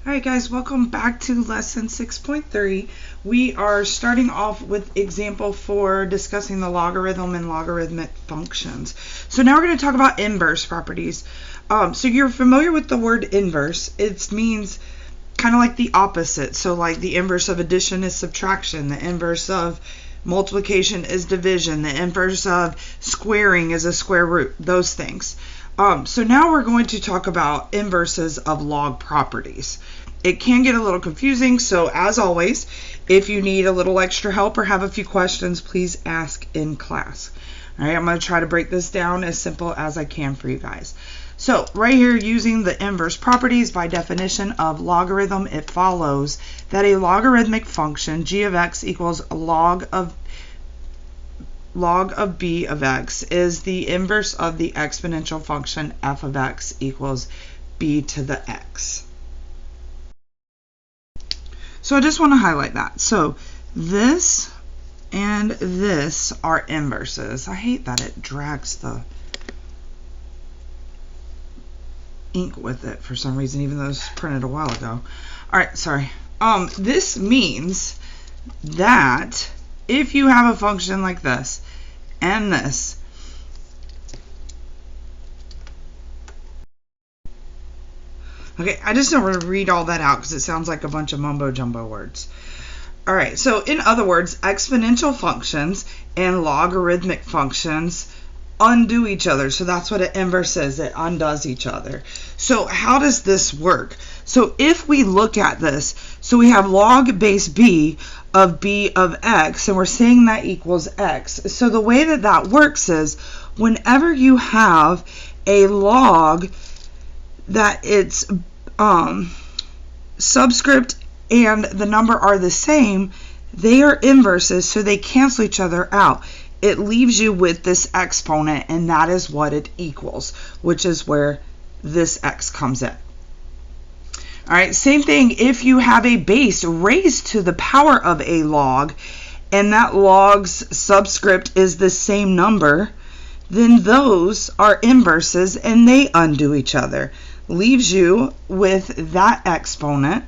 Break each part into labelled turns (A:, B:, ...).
A: Alright guys, welcome back to lesson 6.3. We are starting off with example 4, discussing the logarithm and logarithmic functions. So now we're going to talk about inverse properties. So you're familiar with the word inverse. It means kind of like the opposite. So like the inverse of addition is subtraction. The inverse of multiplication is division. The inverse of squaring is a square root. Those things. So now we're going to talk about inverses of log properties. It can get a little confusing, so as always, if you need a little extra help or have a few questions, please ask in class. All right, I'm going to try to break this down as simple as I can for you guys. So right here, using the inverse properties, by definition of logarithm, it follows that a logarithmic function, g of x equals log of b of x, is the inverse of the exponential function f of x equals b to the x. So I just want to highlight that. So this and this are inverses. I hate that it drags the ink with it for some reason, even though it was printed a while ago. All right, sorry. This means that if you have a function like this and this, okay, I just don't want to read all that out because it sounds like a bunch of mumbo jumbo words. All right, so in other words, exponential functions and logarithmic functions undo each other. So that's what an inverse is. It undoes each other. So how does this work? So if we look at this, so we have log base b of x, and we're saying that equals x. So the way that that works is whenever you have a log that its subscript and the number are the same, they are inverses, so they cancel each other out. It leaves you with this exponent, and that is what it equals, which is where this x comes in. All right, same thing if you have a base raised to the power of a log, and that log's subscript is the same number, then those are inverses, and they undo each other. Leaves you with that exponent,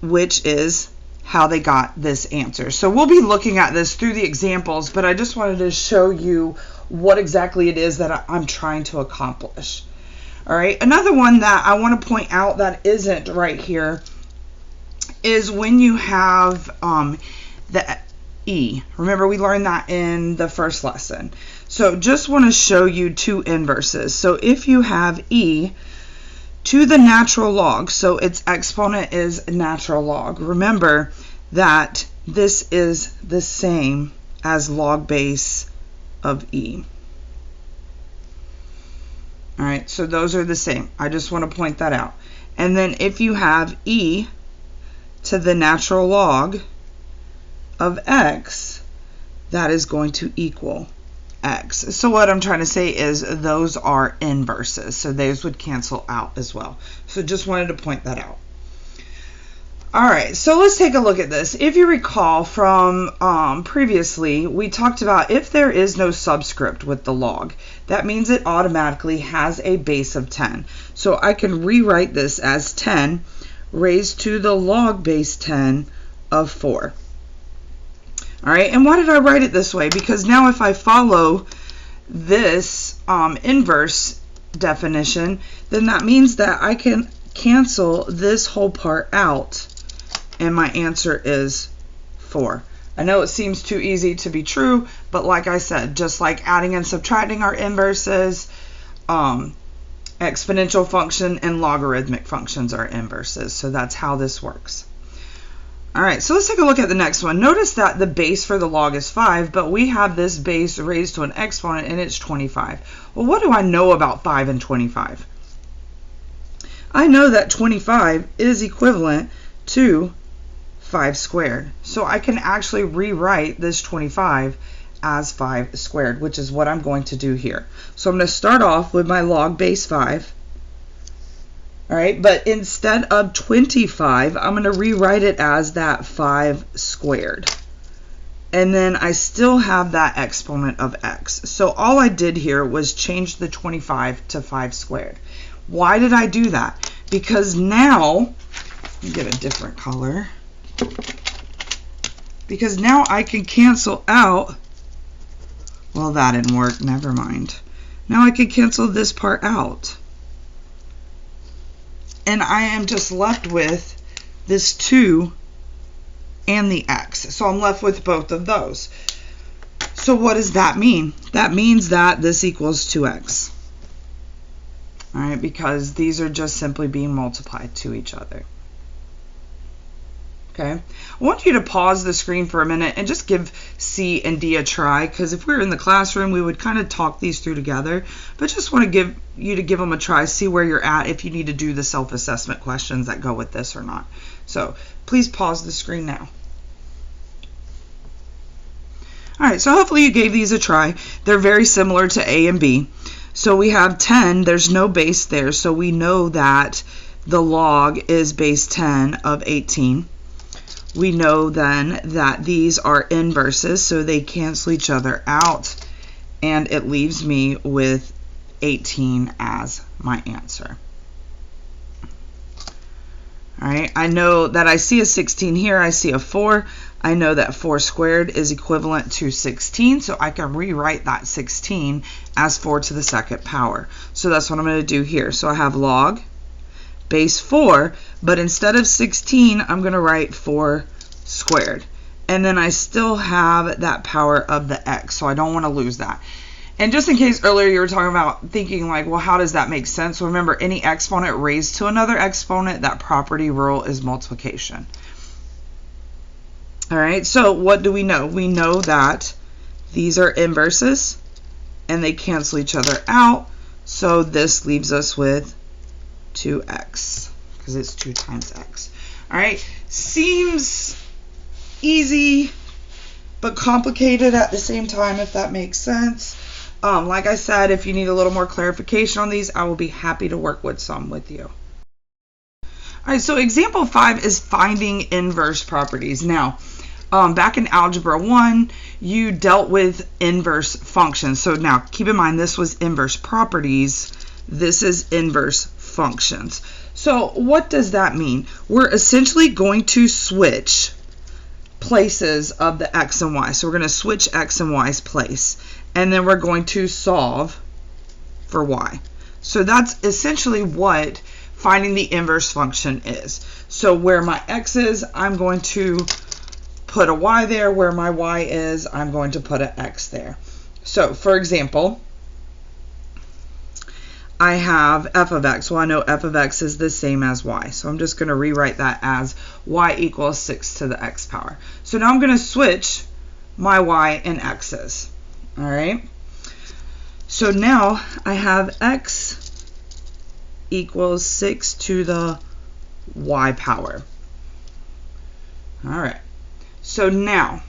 A: which is how they got this answer. So we'll be looking at this through the examples, but I just wanted to show you what exactly it is that I'm trying to accomplish. All right, another one that I want to point out that isn't right here is when you have the e. Remember, we learned that in the first lesson. So just want to show you two inverses. So if you have e to the natural log, so its exponent is natural log. Remember that this is the same as log base of e. All right, so those are the same. I just want to point that out. And then if you have e to the natural log of x, that is going to equal x. So what I'm trying to say is those are inverses, so those would cancel out as well. So just wanted to point that out. All right, so let's take a look at this. If you recall from previously, we talked about if there is no subscript with the log, that means it automatically has a base of 10. So I can rewrite this as 10 raised to the log base 10 of 4. All right, and why did I write it this way? Because now if I follow this inverse definition, then that means that I can cancel this whole part out, and my answer is 4. I know it seems too easy to be true, but like I said, just like adding and subtracting are inverses, exponential function and logarithmic functions are inverses. So that's how this works. All right, so let's take a look at the next one. Notice that the base for the log is 5, but we have this base raised to an exponent, and it's 25. Well, what do I know about 5 and 25? I know that 25 is equivalent to 5 squared. So I can actually rewrite this 25 as 5 squared, which is what I'm going to do here. So I'm going to start off with my log base 5. All right, but instead of 25, I'm going to rewrite it as that 5 squared. And then I still have that exponent of x. So all I did here was change the 25 to 5 squared. Why did I do that? Because now get a different color. Because now I can cancel out, well, that didn't work, never mind. Now I can cancel this part out. And I am just left with this 2 and the x. So I'm left with both of those. So what does that mean? That means that this equals 2x. All right, because these are just simply being multiplied to each other. Okay, I want you to pause the screen for a minute and just give C and D a try, because if we were in the classroom, we would kind of talk these through together, but just want to give them a try, see where you're at, if you need to do the self-assessment questions that go with this or not. So please pause the screen now. All right, so hopefully you gave these a try. They're very similar to A and B. So we have 10, there's no base there, so we know that the log is base 10 of 18. We know then that these are inverses, so they cancel each other out, and it leaves me with 18 as my answer. All right, I know that I see a 16 here, I see a 4. I know that 4 squared is equivalent to 16, so I can rewrite that 16 as 4 to the second power. So that's what I'm going to do here. So I have log base 4, but instead of 16, I'm going to write 4 squared. And then I still have that power of the x, so I don't want to lose that. And just in case earlier you were talking about thinking like, well, how does that make sense? Remember, any exponent raised to another exponent, that property rule is multiplication. All right, so what do we know? We know that these are inverses and they cancel each other out. So this leaves us with 2x because it's 2 times x. All right, seems easy but complicated at the same time, if that makes sense. Like I said, if you need a little more clarification on these, I will be happy to work with some with you. All right, so example 5 is finding inverse properties. Now, back in Algebra 1, you dealt with inverse functions. So now, keep in mind, this was inverse properties. This is inverse functions. So what does that mean? We're essentially going to switch places of the x and y. So we're going to switch x and y's place. And then we're going to solve for y. So that's essentially what finding the inverse function is. So where my x is, I'm going to put a y there. Where my y is, I'm going to put an x there. So for example, I have f of x. Well, I know f of x is the same as y. So I'm just going to rewrite that as y equals 6 to the x power. So now I'm going to switch my y and x's. All right. So now I have x equals 6 to the y power. All right. So now,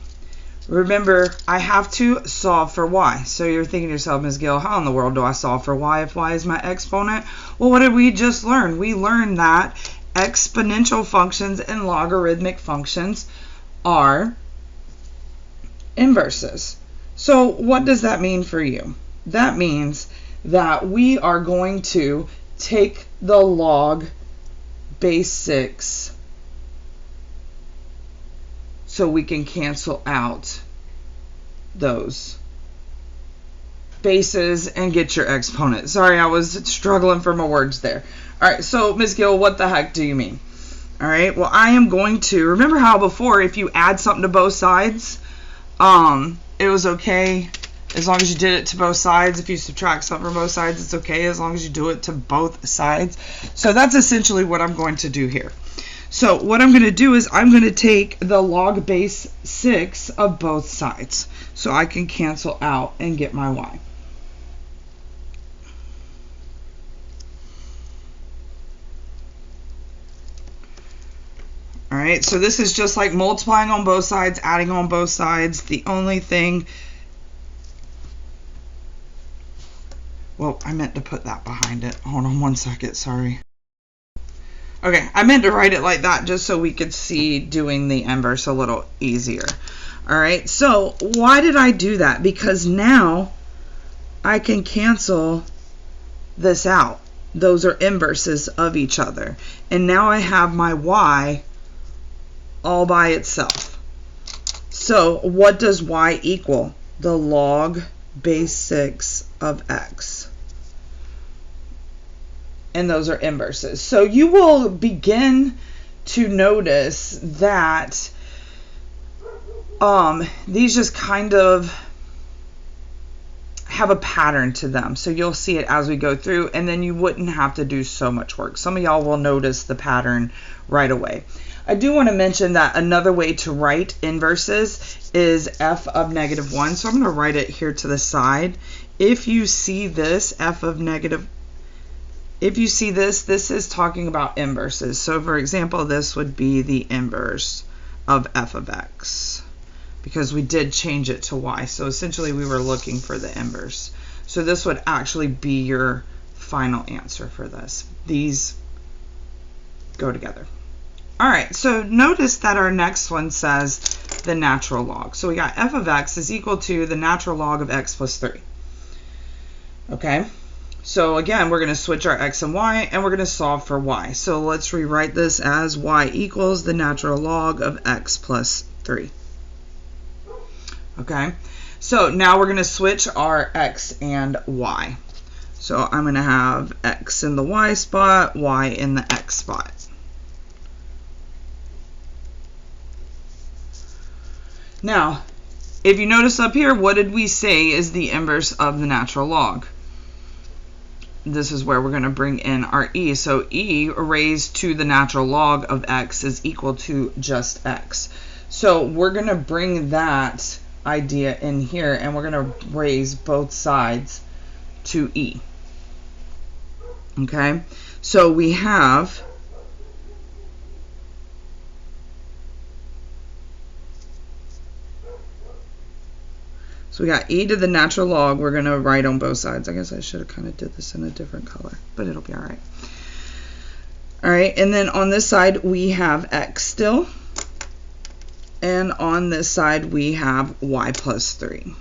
A: remember, I have to solve for y. So you're thinking to yourself, Ms. Gill, how in the world do I solve for y if y is my exponent? Well, what did we just learn? We learned that exponential functions and logarithmic functions are inverses. So what does that mean for you? That means that we are going to take the log base 6 so we can cancel out those bases and get your exponent. Sorry, I was struggling for my words there. All right, so Ms. Gill, what the heck do you mean? All right, well, I am going to, remember how before if you add something to both sides, it was okay as long as you did it to both sides. If you subtract something from both sides, it's okay as long as you do it to both sides. So that's essentially what I'm going to do here. So what I'm going to do is I'm going to take the log base 6 of both sides so I can cancel out and get my y. All right, so this is just like multiplying on both sides, adding on both sides. The only thing, well, I meant to put that behind it. Hold on one second, sorry. Okay, I meant to write it like that just so we could see doing the inverse a little easier. All right, so why did I do that? Because now I can cancel this out. Those are inverses of each other. And now I have my y all by itself. So what does y equal? The log base 6 of x. And those are inverses. So you will begin to notice that these just kind of have a pattern to them. So you'll see it as we go through, and then you wouldn't have to do so much work. Some of y'all will notice the pattern right away. I do want to mention that another way to write inverses is f of -1. So I'm going to write it here to the side. If you see this, if you see this is talking about inverses. So for example, this would be the inverse of f of x, because we did change it to y. So essentially we were looking for the inverse. So this would actually be your final answer for this. These go together. All right, so notice that our next one says the natural log. So we got f of x is equal to the natural log of x plus 3. Okay, so again, we're going to switch our x and y, and we're going to solve for y. So let's rewrite this as y equals the natural log of x plus 3. Okay, so now we're going to switch our x and y. So I'm going to have x in the y spot, y in the x spot. Now, if you notice up here, what did we say is the inverse of the natural log? This is where we're going to bring in our e. So e raised to the natural log of x is equal to just x. So we're going to bring that idea in here, and we're going to raise both sides to e. Okay, so we have so we got e to the natural log. We're going to write on both sides. I guess I should have kind of did this in a different color, but it'll be all right. All right, and then on this side we have x still, and on this side we have y plus 3.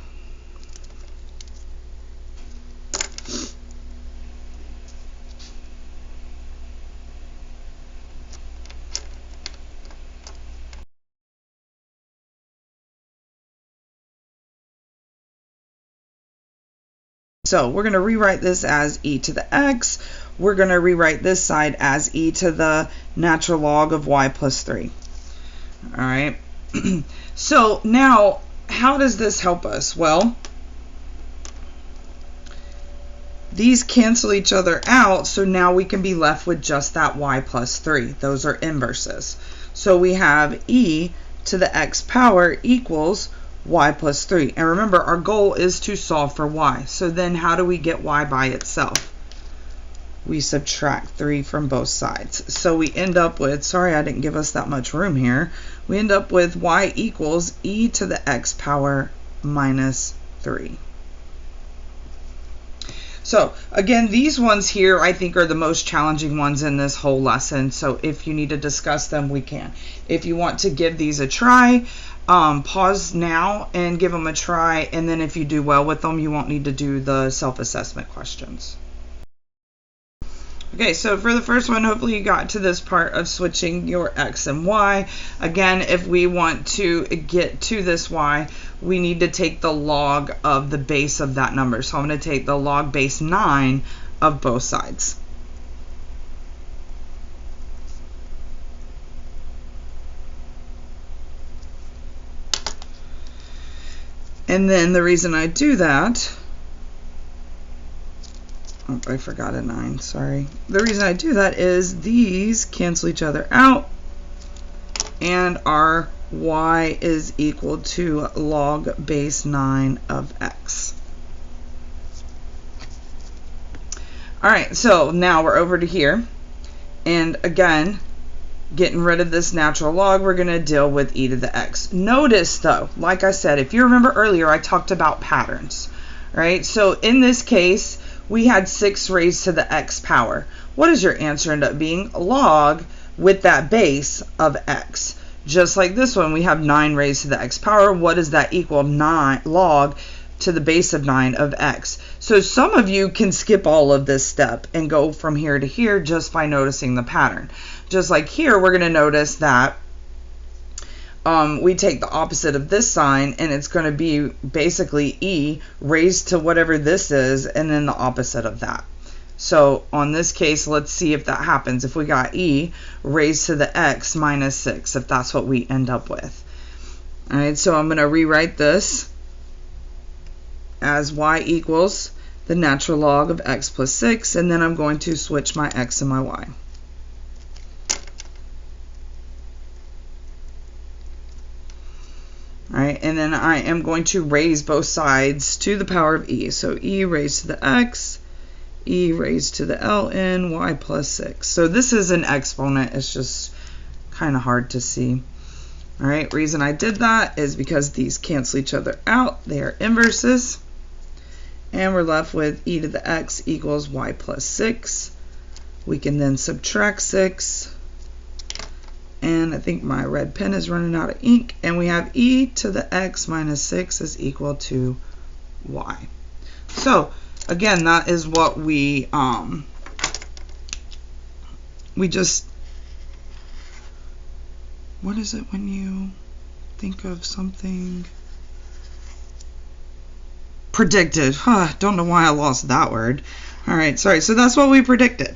A: So we're going to rewrite this as e to the x. We're going to rewrite this side as e to the natural log of y plus 3. All right. So now, how does this help us? Well, these cancel each other out, so now we can be left with just that y plus 3. Those are inverses. So we have e to the x power equals y plus 3. And remember, our goal is to solve for y. So then how do we get y by itself? We subtract 3 from both sides. So we end up with, sorry I didn't give us that much room here, we end up with y equals e to the x power minus 3. So again, these ones here I think are the most challenging ones in this whole lesson. So if you need to discuss them, we can. If you want to give these a try, pause now and give them a try, and then if you do well with them, you won't need to do the self-assessment questions. Okay, so for the first one, hopefully you got to this part of switching your x and y. Again, if we want to get to this y, we need to take the log of the base of that number. So I'm going to take the log base 9 of both sides. And then the reason I do that, oh, I forgot a 9, sorry. The reason I do that is these cancel each other out, and our y is equal to log base 9 of x. All right, so now we're over to here, and again, getting rid of this natural log, we're going to deal with e to the x. Notice though, like I said, if you remember earlier, I talked about patterns, right? So in this case, we had 6 raised to the x power. What does your answer end up being? Log with that base of x. Just like this one, we have 9 raised to the x power. What does that equal? 9 log to the base of 9 of x. So some of you can skip all of this step and go from here to here just by noticing the pattern. Just like here, we're going to notice that we take the opposite of this sign, and it's going to be basically e raised to whatever this is, and then the opposite of that. So on this case, let's see if that happens. If we got e raised to the x minus 6, if that's what we end up with. All right, so I'm going to rewrite this as y equals the natural log of x plus 6, and then I'm going to switch my x and my y. All right, and then I am going to raise both sides to the power of e. So e raised to the x, e raised to the ln, y plus 6. So this is an exponent. It's just kind of hard to see. All right, reason I did that is because these cancel each other out. They are inverses. And we're left with e to the x equals y plus 6. We can then subtract 6. And I think my red pen is running out of ink. And we have e to the x minus 6 is equal to y. So again, that is what we just, what is it when you think of something? Predicted. Don't know why I lost that word. All right, sorry. So that's what we predicted.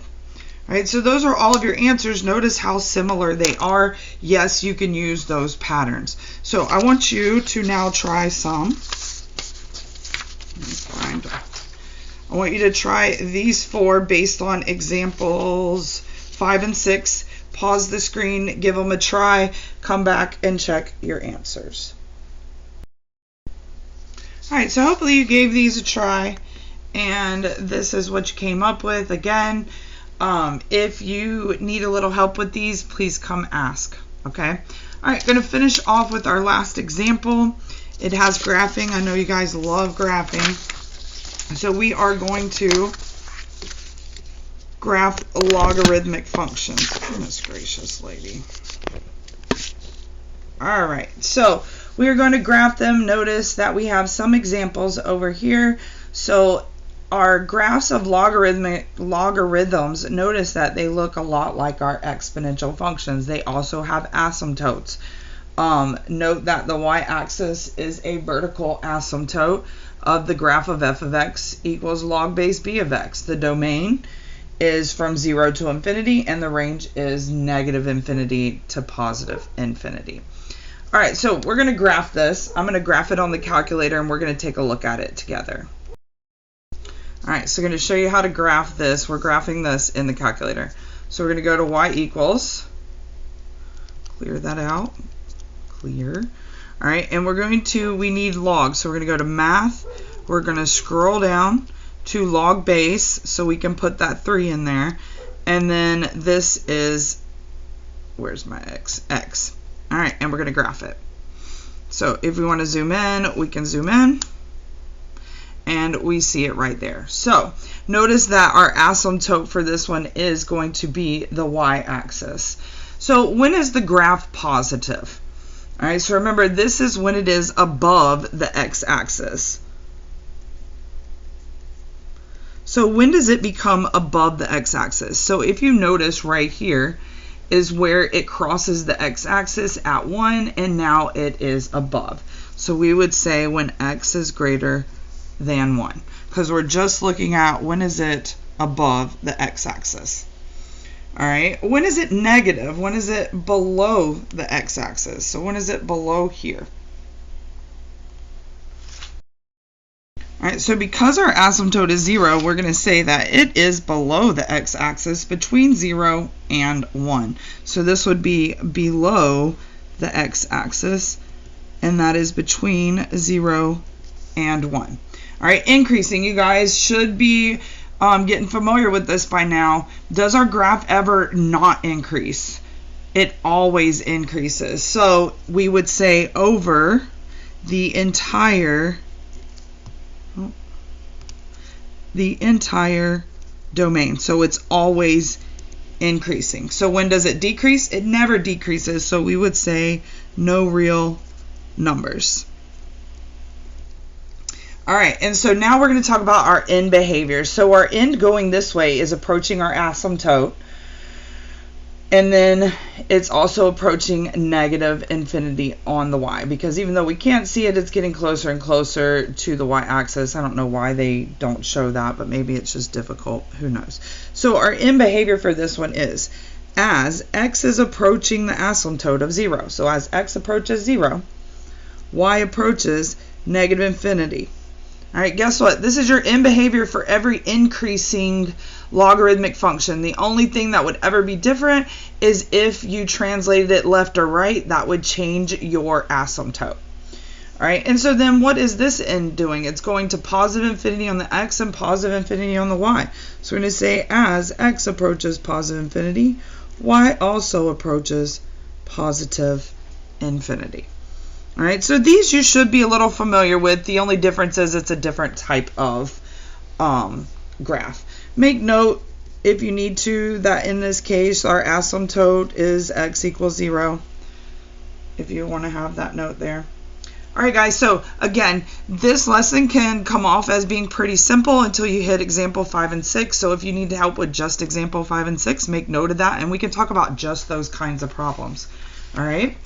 A: All right, so those are all of your answers. Notice how similar they are. Yes, you can use those patterns. So I want you to now try some. I want you to try these 4 based on examples 5 and 6. Pause the screen, give them a try, come back and check your answers. All right, so hopefully you gave these a try, and this is what you came up with. Again, if you need a little help with these, please come ask, okay? All right, going to finish off with our last example. It has graphing. I know you guys love graphing. So we are going to graph logarithmic functions. Goodness gracious, lady. All right, so we are going to graph them. Notice that we have some examples over here. So our graphs of logarithms, notice that they look a lot like our exponential functions. They also have asymptotes. Note that the y-axis is a vertical asymptote of the graph of f of x equals log base b of x. The domain is from 0 to infinity, and the range is negative infinity to positive infinity. All right, so we're going to graph this. I'm going to graph it on the calculator, and we're going to take a look at it together. All right, so I'm going to show you how to graph this. We're graphing this in the calculator. So we're going to go to y equals, clear that out, clear. All right, and we need log. So we're going to go to math. We're going to scroll down to log base, so we can put that 3 in there. And then this is, where's my x? X. All right, and we're going to graph it. So if we want to zoom in, we can zoom in, and we see it right there. So notice that our asymptote for this one is going to be the y-axis. So when is the graph positive? All right, so remember, this is when it is above the x-axis. So when does it become above the x-axis? So if you notice right here is where it crosses the x-axis at 1, and now it is above. So we would say when x is greater than 1, because we're just looking at when is it above the x-axis. All right, when is it negative? When is it below the x-axis? So when is it below here? All right, so because our asymptote is 0, we're going to say that it is below the x-axis between 0 and 1. So this would be below the x-axis, and that is between 0 and 1. All right, increasing. You guys should be getting familiar with this by now. Does our graph ever not increase? It always increases. So we would say over the entire domain. So it's always increasing. So when does it decrease? It never decreases. So we would say no real numbers. All right, and so now we're going to talk about our end behavior. So our end going this way is approaching our asymptote, and then it's also approaching negative infinity on the y, because even though we can't see it, it's getting closer and closer to the y-axis. I don't know why they don't show that, but maybe it's just difficult. Who knows? So our end behavior for this one is, as x is approaching the asymptote of 0, so as x approaches 0, y approaches negative infinity. All right, guess what? This is your end behavior for every increasing logarithmic function. The only thing that would ever be different is if you translated it left or right, that would change your asymptote. All right, and so then what is this end doing? It's going to positive infinity on the x and positive infinity on the y. So we're going to say as x approaches positive infinity, y also approaches positive infinity. All right, so these you should be a little familiar with. The only difference is it's a different type of graph. Make note, if you need to, that in this case our asymptote is x equals 0, if you want to have that note there. All right, guys, so again, this lesson can come off as being pretty simple until you hit example 5 and 6. So if you need help with just example 5 and 6, make note of that, and we can talk about just those kinds of problems. All right.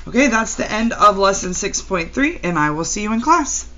A: Okay, that's the end of lesson 6.3, and I will see you in class.